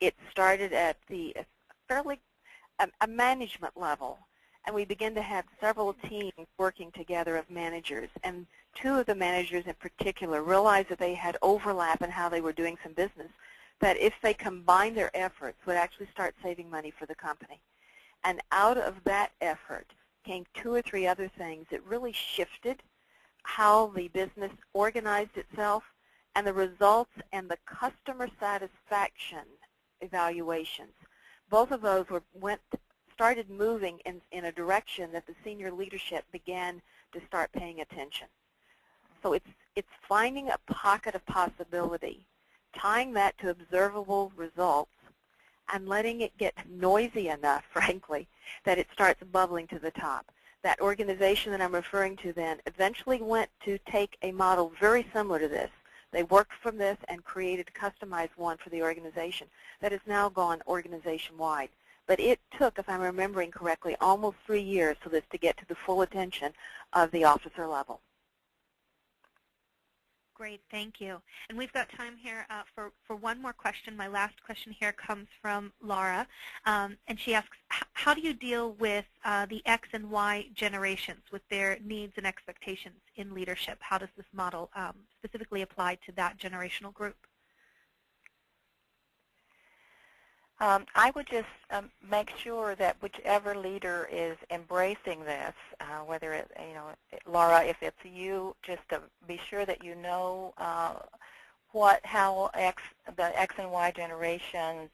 it started at the fairly a management level, and we began to have several teams working together of managers. And two of the managers in particular realized that they had overlap in how they were doing some business, that if they combined their efforts would actually start saving money for the company. And out of that effort came 2 or 3 other things that really shifted how the business organized itself, and the results and the customer satisfaction evaluations. Both of those started moving in a direction that the senior leadership began to start paying attention. So it's finding a pocket of possibility, tying that to observable results, and letting it get noisy enough, frankly, that it starts bubbling to the top. That organization that I'm referring to then eventually went to take a model very similar to this. They worked from this and created a customized one for the organization that has now gone organization-wide. But it took, if I'm remembering correctly, almost 3 years for this to get to the full attention of the officer level. Great, thank you. And we've got time here for one more question. My last question here comes from Laura, and she asks, how do you deal with the X and Y generations with their needs and expectations in leadership? How does this model specifically apply to that generational group? I would just make sure that whichever leader is embracing this, whether it, Laura, if it's you, just to be sure that you know how the X and Y generations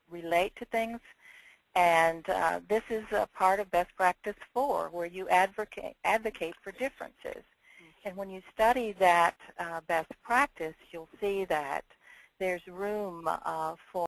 relate to things, and this is a part of Best Practice 4, where you advocate for differences. And when you study that best practice, you'll see that there's room for